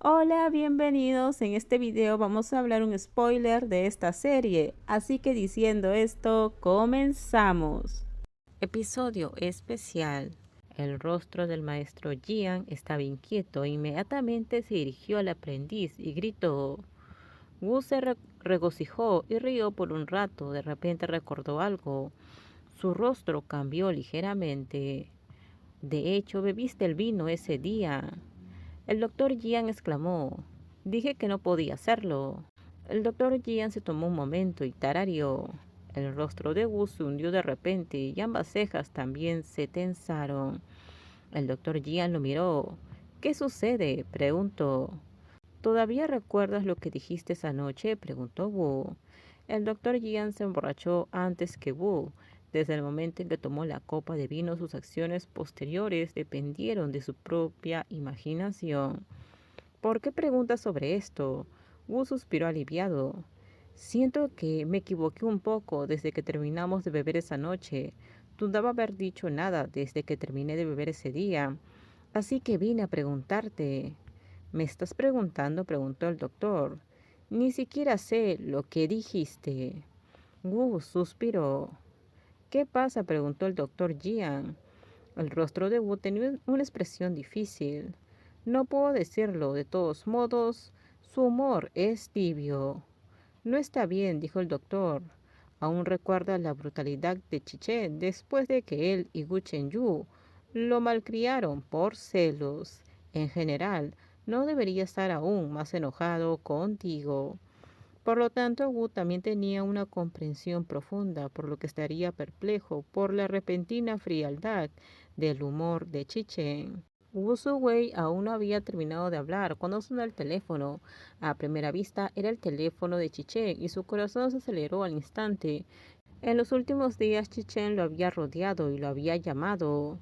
Hola, bienvenidos. En este video vamos a hablar un spoiler de esta serie, así que diciendo esto, comenzamos. Episodio especial. El rostro del maestro Jian estaba inquieto e inmediatamente se dirigió al aprendiz y gritó. Wu se regocijó y rió por un rato. De repente recordó algo. Su rostro cambió ligeramente. De hecho, bebiste el vino ese día. El doctor Jian exclamó. Dije que no podía hacerlo. El doctor Jian se tomó un momento y tarareó. El rostro de Wu se hundió de repente y ambas cejas también se tensaron. El doctor Jian lo miró. ¿Qué sucede?, preguntó. ¿Todavía recuerdas lo que dijiste esa noche?, preguntó Wu. El doctor Jian se emborrachó antes que Wu. Desde el momento en que tomó la copa de vino, sus acciones posteriores dependieron de su propia imaginación. ¿Por qué preguntas sobre esto? Wu suspiró aliviado. Siento que me equivoqué un poco desde que terminamos de beber esa noche. Dudaba haber dicho nada desde que terminé de beber ese día. Así que vine a preguntarte. ¿Me estás preguntando?, preguntó el doctor. Ni siquiera sé lo que dijiste. Wu suspiró. ¿Qué pasa?, preguntó el doctor Jian. El rostro de Wu tenía una expresión difícil. No puedo decirlo, de todos modos, su humor es tibio. No está bien, dijo el doctor. Aún recuerda la brutalidad de Chichen después de que él y Wu Chenyu lo malcriaron por celos. En general, no debería estar aún más enojado contigo. Por lo tanto, Wu también tenía una comprensión profunda, por lo que estaría perplejo por la repentina frialdad del humor de Chichen. Wu Suwei aún no había terminado de hablar cuando sonó el teléfono. A primera vista era el teléfono de Chichen y su corazón se aceleró al instante. En los últimos días Chichen lo había rodeado y lo había llamado.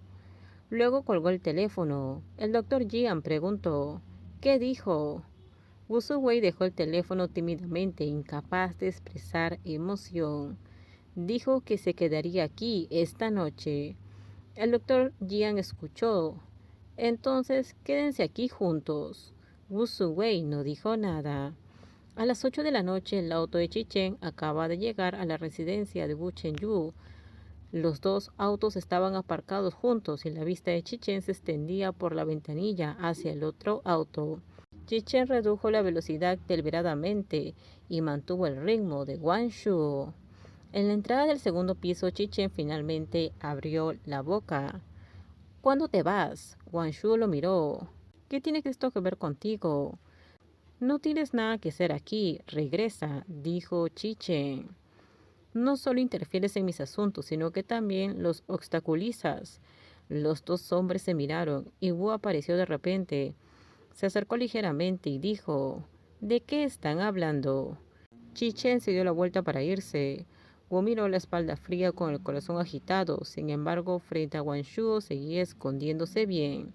Luego colgó el teléfono. El doctor Jian preguntó, ¿qué dijo? Wu Suwei dejó el teléfono tímidamente, incapaz de expresar emoción. Dijo que se quedaría aquí esta noche. El doctor Jian escuchó. Entonces, quédense aquí juntos. Wu Suwei no dijo nada. A las 8 de la noche, el auto de Chichen acaba de llegar a la residencia de Wu Chenyu. Los dos autos estaban aparcados juntos y la vista de Chichen se extendía por la ventanilla hacia el otro auto. Chichen redujo la velocidad deliberadamente y mantuvo el ritmo de Guanshu. En la entrada del segundo piso, Chichen finalmente abrió la boca. ¿Cuándo te vas? Guanshu lo miró. ¿Qué tiene esto que ver contigo? No tienes nada que hacer aquí. Regresa, dijo Chichen. No solo interfieres en mis asuntos, sino que también los obstaculizas. Los dos hombres se miraron y Wu apareció de repente. Se acercó ligeramente y dijo, ¿de qué están hablando? Chichen se dio la vuelta para irse. Wu miró la espalda fría con el corazón agitado. Sin embargo, frente a Guanshu seguía escondiéndose bien.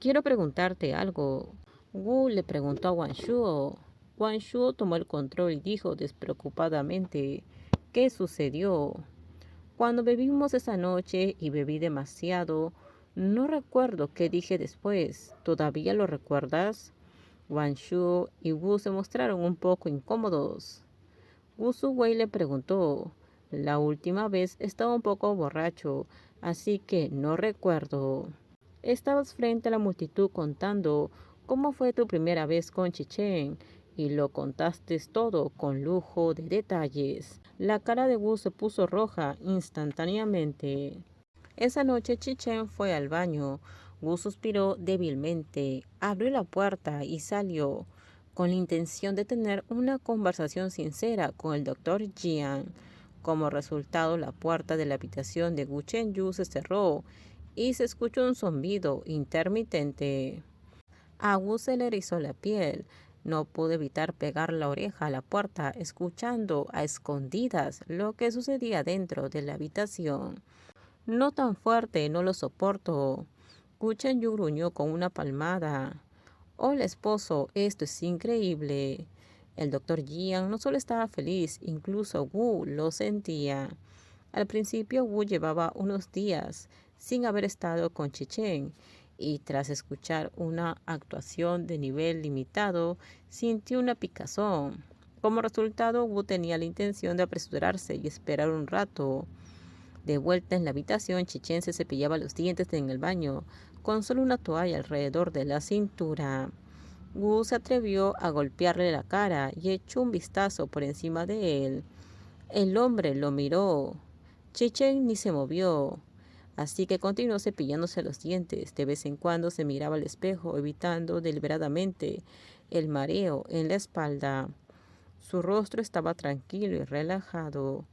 Quiero preguntarte algo. Wu le preguntó a Guanshu. Guanshu tomó el control y dijo despreocupadamente, ¿qué sucedió? Cuando bebimos esa noche y bebí demasiado, no recuerdo qué dije después. ¿Todavía lo recuerdas? Guanshu y Wu se mostraron un poco incómodos. Wu Suwei le preguntó, la última vez estaba un poco borracho, así que no recuerdo. Estabas frente a la multitud contando cómo fue tu primera vez con Chichen y lo contaste todo con lujo de detalles. La cara de Wu se puso roja instantáneamente. Esa noche Chichen fue al baño. Wu suspiró débilmente, abrió la puerta y salió, con la intención de tener una conversación sincera con el doctor Jian. Como resultado, la puerta de la habitación de Wu Chenyu se cerró y se escuchó un zumbido intermitente. A Wu se le erizó la piel. No pudo evitar pegar la oreja a la puerta, escuchando a escondidas lo que sucedía dentro de la habitación. No tan fuerte, no lo soporto. Wu Chenyu gruñó con una palmada. Hola, esposo, esto es increíble. El doctor Jian no solo estaba feliz, incluso Wu lo sentía. Al principio Wu llevaba unos días sin haber estado con Chichen y tras escuchar una actuación de nivel limitado, sintió una picazón. Como resultado, Wu tenía la intención de apresurarse y esperar un rato. De vuelta en la habitación, Chichen se cepillaba los dientes en el baño, con solo una toalla alrededor de la cintura. Wu se atrevió a golpearle la cara y echó un vistazo por encima de él. El hombre lo miró. Chichen ni se movió, así que continuó cepillándose los dientes. De vez en cuando se miraba al espejo, evitando deliberadamente el mareo en la espalda. Su rostro estaba tranquilo y relajado.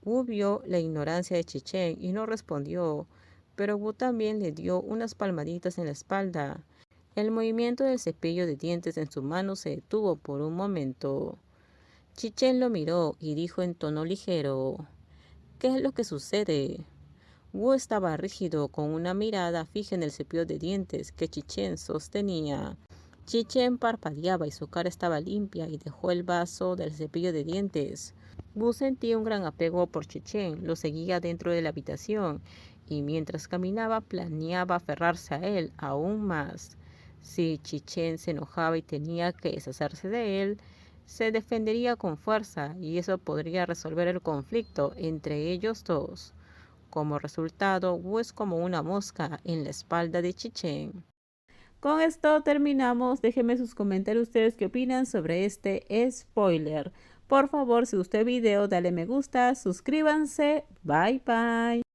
Wu vio la ignorancia de Chichen y no respondió, pero Wu también le dio unas palmaditas en la espalda. El movimiento del cepillo de dientes en su mano se detuvo por un momento. Chichen lo miró y dijo en tono ligero: ¿Qué es lo que sucede? Wu estaba rígido, con una mirada fija en el cepillo de dientes que Chichen sostenía. Chichen parpadeaba y su cara estaba limpia y dejó el vaso del cepillo de dientes. Wu sentía un gran apego por Chichen, lo seguía dentro de la habitación y mientras caminaba planeaba aferrarse a él aún más. Si Chichen se enojaba y tenía que deshacerse de él, se defendería con fuerza y eso podría resolver el conflicto entre ellos dos. Como resultado, Wu es como una mosca en la espalda de Chichen. Con esto terminamos. Déjenme sus comentarios ustedes qué opinan sobre este spoiler. Por favor, si gustó el video, dale me gusta, suscríbanse. Bye bye.